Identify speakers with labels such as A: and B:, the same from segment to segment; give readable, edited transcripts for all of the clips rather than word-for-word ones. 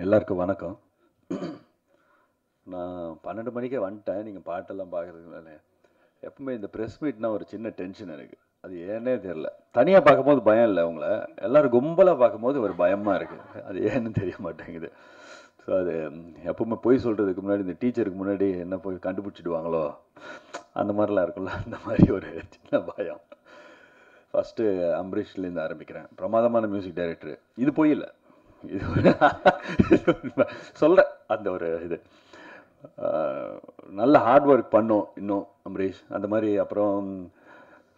A: எல்லாருக்கும் வணக்கம். நான் 12 மணிக்கே வந்துட்டேன். நீங்கள் பாட்டெல்லாம் பார்க்குறதுனால எப்பவுமே இந்த ப்ரெஸ் மீட்னா ஒரு சின்ன டென்ஷன் எனக்கு. அது ஏன்னே தெரில. தனியாக பார்க்கும்போது பயம் இல்லை உங்களை, எல்லோரும் கும்பலாக பார்க்கும்போது ஒரு பயமாக இருக்குது. அது ஏன்னு தெரிய மாட்டேங்குது. ஸோ அது எப்பவுமே பொய் சொல்கிறதுக்கு முன்னாடி இந்த டீச்சருக்கு முன்னாடி என்ன போய் கண்டுபிடிச்சிடுவாங்களோ அந்த மாதிரிலாம் இருக்குல்ல, அந்த மாதிரி ஒரு சின்ன பயம். ஃபஸ்ட்டு அம்பரீஷ்லேருந்து ஆரம்பிக்கிறேன். பிரமாதமான மியூசிக் டைரக்டர். இது பொய் இல்லை, இது சொல்கிறேன். அந்த ஒரு இது நல்ல ஹார்ட் ஒர்க் பண்ணோம் இன்னும் அம்பரீஷ் அந்த மாதிரி. அப்புறம்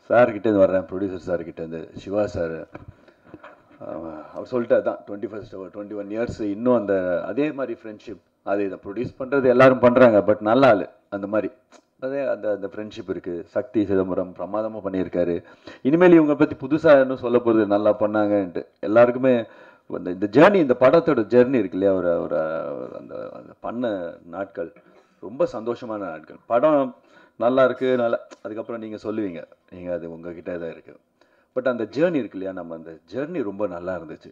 A: சார்கிட்டேருந்து வர்றேன், ப்ரொடியூசர் சார்கிட்டேருந்து சிவா சார். அவர் சொல்லிட்டு தான் 21 இயர்ஸ் இன்னும் அந்த அதே மாதிரி ஃப்ரெண்ட்ஷிப். அது இதை ப்ரொடியூஸ் பண்ணுறது எல்லாரும் பண்ணுறாங்க, பட் நல்லா ஆள் அந்த மாதிரி அதே அந்த அந்த ஃப்ரெண்ட்ஷிப் இருக்குது. சக்தி சிதம்பரம் பிரமாதமாக பண்ணியிருக்காரு. இனிமேல் இவங்க பற்றி புதுசாக இன்னும் சொல்ல போகிறது, நல்லா பண்ணாங்கன்ட்டு எல்லாருக்குமே. இந்த ஜேர்னி, இந்த படத்தோட ஜேர்னி இருக்கு இல்லையா, ஒரு ஒரு அந்த அந்த பண்ண நாட்கள் ரொம்ப சந்தோஷமான நாட்கள். படம் நல்லா இருக்குது, நல்லா, அதுக்கப்புறம் நீங்கள் சொல்லுவீங்க, நீங்கள் அது உங்ககிட்ட தான் இருக்குது. பட் அந்த ஜேர்னி இருக்கு இல்லையா, நம்ம அந்த ஜேர்னி ரொம்ப நல்லா இருந்துச்சு.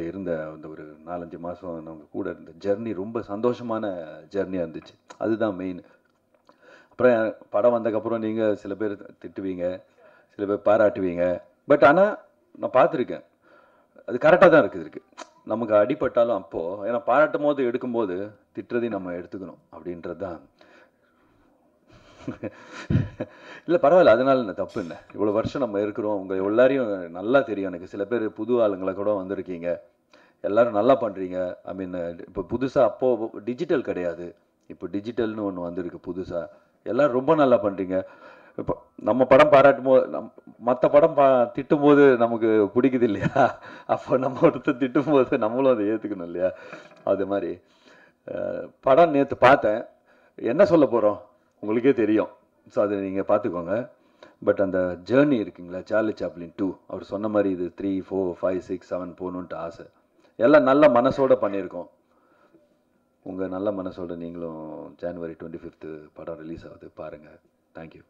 A: இருந்த அந்த ஒரு 4-5 மாதம் நம்ம கூட இருந்த ஜேர்னி ரொம்ப சந்தோஷமான ஜேர்னியாக இருந்துச்சு. அதுதான் மெயின். அப்புறம் படம் வந்ததுக்கப்புறம் நீங்கள் சில பேர் திட்டுவீங்க, சில பேர் பாராட்டுவீங்க. பட் ஆனால் நான் பார்த்துருக்கேன், அது கரெக்டாக தான் இருக்குது. நமக்கு அடிப்பட்டாலும் அப்போது, ஏன்னா பாராட்டும் போது எடுக்கும்போது திட்டுறதையும் நம்ம எடுத்துக்கணும் அப்படின்றது தான். இல்லை பரவாயில்ல, அதனால என்ன தப்பு இல்லை. இவ்வளோ வருஷம் நம்ம இருக்கிறோம், உங்கள் எல்லாரையும் நல்லா தெரியும் எனக்கு. சில பேர் புது ஆளுங்களை கூட வந்திருக்கீங்க, எல்லோரும் நல்லா பண்ணுறீங்க. ஐ மீன் இப்போ புதுசாக, அப்போது டிஜிட்டல் கிடையாது, இப்போ டிஜிட்டல்னு ஒன்று வந்திருக்கு புதுசாக. எல்லோரும் ரொம்ப நல்லா பண்ணுறீங்க. இப்போ நம்ம படம் பாராட்டும் போது, மற்ற படம் திட்டும் போது நமக்கு பிடிக்குது இல்லையா, அப்போ நம்ம ஒருத்தர் திட்டும் போது நம்மளும் அதை ஏற்றுக்கணும் இல்லையா. அது மாதிரி படம் நேற்று பார்த்தேன். என்ன சொல்ல போகிறோம் உங்களுக்கே தெரியும், ஸோ அதை நீங்கள் பார்த்துக்கோங்க. பட் அந்த ஜேர்னி இருக்குங்களா, சார்லி சாப்ளின் 2 அவர் சொன்ன மாதிரி இது 3, 4, 5, 6, 7 போகணுன்ட்டு ஆசை. எல்லாம் நல்ல மனசோடு பண்ணியிருக்கோம். உங்கள் நல்ல மனசோடு நீங்களும் January 25 படம் ரிலீஸ் ஆகுது, பாருங்கள். தேங்க்யூ.